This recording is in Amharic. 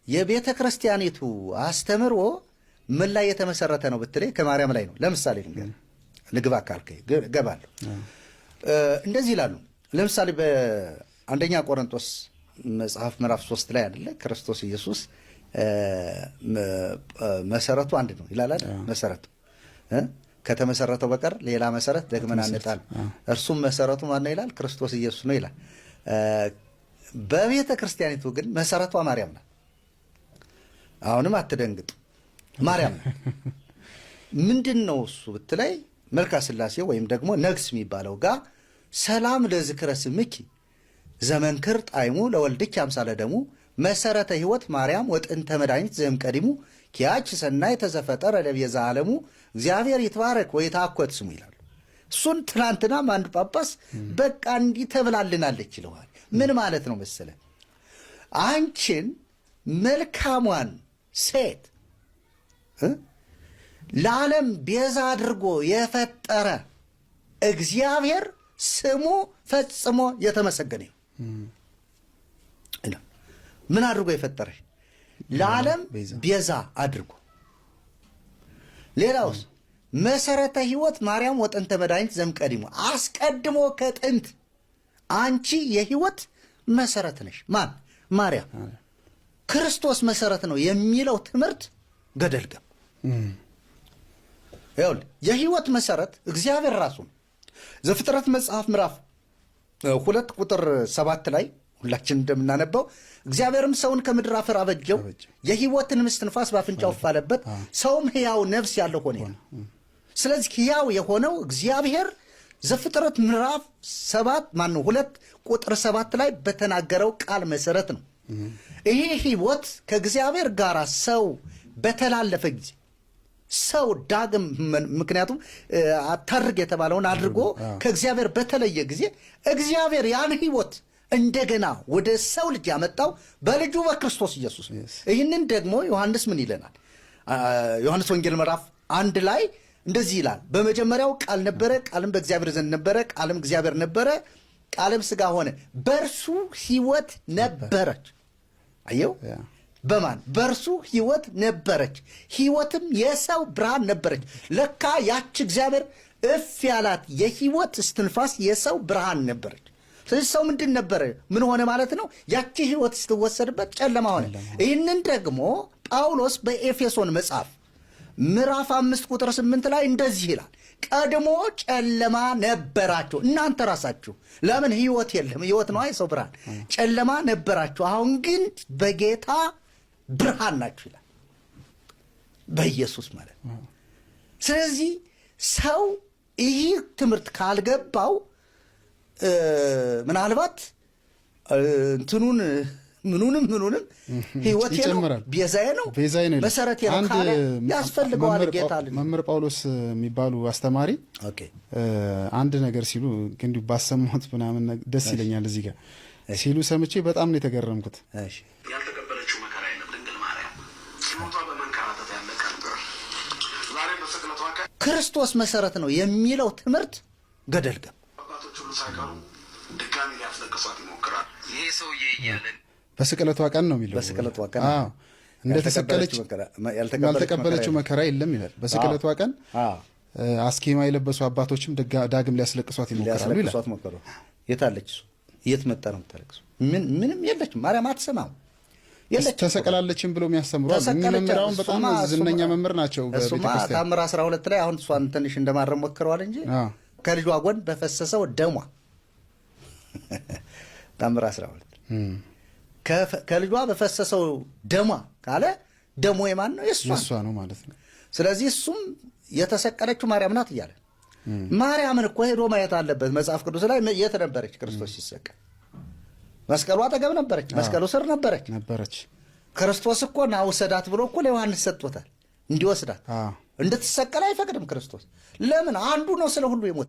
የቤተ ክርስቲያኒቱ አስተምሮ ምን ላይ የተመሰረተ ነው ብትለኝ ከማርያም ላይ ነው። ለምሳሌ ልግባ ካልከኝ ገባለሁ። እንደዚህ ይላሉ። ለምሳሌ በአንደኛ ቆሮንቶስ መጽሐፍ ምዕራፍ 3 ላይ አይደለ ክርስቶስ ኢየሱስ መሰረቱ አንድ ነው ይላል አይደል? መሰረቱ ከተመሰረተው በቀር ሌላ መሰረት ደግመን አንጣል፣ እርሱም መሰረቱ ማን ነው ይላል? ክርስቶስ ኢየሱስ ነው ይላል። በቤተ ክርስቲያኒቱ ግን መሰረቷ ማርያም ናት። አሁንም አትደንግጡ፣ ማርያም ናት። ምንድነው እሱ ብትለይ መልካ ሥላሴ ወይም ደግሞ ነግስ የሚባለው ጋር ሰላም ለዝክረ ስምኪ ዘመንክር ጣይሙ ለወልድኪ አምሳለ ደሙ መሰረተ ሕይወት ማርያም ወጥንተ መድኃኒት ዘእምቀዲሙ ኪያች ሰናይ ተዘፈጠረ ለቤዛ ዓለሙ እግዚአብሔር ይትባረክ ወይታኮት ስሙ ይላሉ። እሱን ትናንትናም አንድ ጳጳስ በቃ እንዲህ ተብላልናለች ይለዋል። ምን ማለት ነው መሰለ? አንቺን መልካሟን ሴት ለዓለም ቤዛ አድርጎ የፈጠረ እግዚአብሔር ስሙ ፈጽሞ የተመሰገነ ነው። ምን አድርጎ የፈጠረሽ? ለዓለም ቤዛ አድርጎ። ሌላውስ መሰረተ ሕይወት ማርያም ወጥንተ መድኃኒት ዘእምቀዲሙ አስቀድሞ ከጥንት አንቺ የሕይወት መሰረት ነሽ። ማን? ማርያም። ክርስቶስ መሰረት ነው የሚለው ትምህርት ገደል ገብ። ይኸውልህ የሕይወት መሰረት እግዚአብሔር ራሱ ነው። ዘፍጥረት መጽሐፍ ምዕራፍ 2 ቁጥር 7 ላይ ሁላችን እንደምናነበው እግዚአብሔርም ሰውን ከምድር አፈር አበጀው፣ የሕይወትን እስትንፋስ በአፍንጫው አለበት፣ ሰውም ሕያው ነፍስ ያለው ሆነ። ስለዚህ ሕያው የሆነው እግዚአብሔር ዘፍጥረት ምዕራፍ 2 ቁጥር 7 ላይ በተናገረው ቃል መሰረት ነው። ይሄ ሕይወት ከእግዚአብሔር ጋር ሰው በተላለፈ ጊዜ ሰው ዳግም ምክንያቱም አታርግ የተባለውን አድርጎ ከእግዚአብሔር በተለየ ጊዜ እግዚአብሔር ያን ሕይወት እንደገና ወደ ሰው ልጅ ያመጣው በልጁ በክርስቶስ ኢየሱስ። ይህንን ደግሞ ዮሐንስ ምን ይለናል? ዮሐንስ ወንጌል ምዕራፍ 1 ላይ እንደዚህ ይላል፣ በመጀመሪያው ቃል ነበረ፣ ቃልም በእግዚአብሔር ዘንድ ነበረ፣ ቃልም እግዚአብሔር ነበረ፣ ቃልም ሥጋ ሆነ፣ በእርሱ ሕይወት ነበረች። አየው፣ በማን? በእርሱ ሕይወት ነበረች፣ ሕይወትም የሰው ብርሃን ነበረች። ለካ ያች እግዚአብሔር እፍ ያላት የሕይወት እስትንፋስ የሰው ብርሃን ነበረች። ስለዚህ ሰው ምንድን ነበረ? ምን ሆነ ማለት ነው? ያቺ ሕይወት ስትወሰድበት ጨለማ ሆነ። ይህንን ደግሞ ጳውሎስ በኤፌሶን መጽሐፍ ምዕራፍ 5 ቁጥር 8 ላይ እንደዚህ ይላል፣ ቀድሞ ጨለማ ነበራችሁ እናንተ ራሳችሁ። ለምን? ሕይወት የለም፣ ሕይወት ነው የሰው ብርሃን። ጨለማ ነበራችሁ፣ አሁን ግን በጌታ ብርሃን ናችሁ ይላል፣ በኢየሱስ ማለት ነው። ስለዚህ ሰው ይህ ትምህርት ካልገባው ምናልባት እንትኑን ምኑንም ሕይወት ነው ቤዛዬ ነው መሰረት ነው ካለ ያስፈልገዋል ጌታ። መምህር ጳውሎስ የሚባሉ አስተማሪ አንድ ነገር ሲሉ እንዲሁ ባሰማሁት ምናምን ደስ ይለኛል። እዚህ ጋር ሲሉ ሰምቼ በጣም ነው የተገረምኩት። ያልተቀበለችው መከራ የለም ድንግል ማርያም ሞቷ በመንከራተት ያለቀ ነበር። ዛሬ በስቅለቷ ክርስቶስ መሰረት ነው የሚለው ትምህርት ገደል ገብ። አባቶች ሁሉ ሳይቀሩ ድጋሚ ሊያስለቅሷት ይሞክራል። ይሄ ሰውዬ እያለን በስቅለቷ ቀን ነው የሚለው። በስቅለቷ ቀን እንደተሰቀለች ያልተቀበለችው መከራ የለም ይላል። በስቅለቷ ቀን አስኬማ የለበሱ አባቶችም ዳግም ሊያስለቅሷት ይሞክራሉ ይላል። የታለች? የት መጣ ነው የምታለቅሰው? ምንም የለችም። ማርያም አትሰማም። ተሰቀላለችም ብሎ የሚያስተምሩ መምህራን በጣም ዝነኛ መምህር ናቸው በቤተክርስቲያን። ታምር 12 ላይ አሁን እሷን ትንሽ እንደማረም ሞክረዋል እንጂ ከልጇ ጎን በፈሰሰው ደሟ ታምር 12 ከልጇ በፈሰሰው ደሟ ካለ ደሞ የማን ነው? የእሷ ነው ማለት ነው። ስለዚህ እሱም የተሰቀለችው ማርያም ናት እያለ ማርያምን እኮ ሄዶ ማየት አለበት። መጽሐፍ ቅዱስ ላይ የት ነበረች? ክርስቶስ ሲሰቀል መስቀሉ አጠገብ ነበረች፣ መስቀሉ ስር ነበረች። ክርስቶስ እኮ ና ውሰዳት ብሎ እኮ ለዮሐንስ ሰጥቶታል እንዲወስዳት። እንድትሰቀል አይፈቅድም ክርስቶስ። ለምን? አንዱ ነው ስለ ሁሉ የሞተ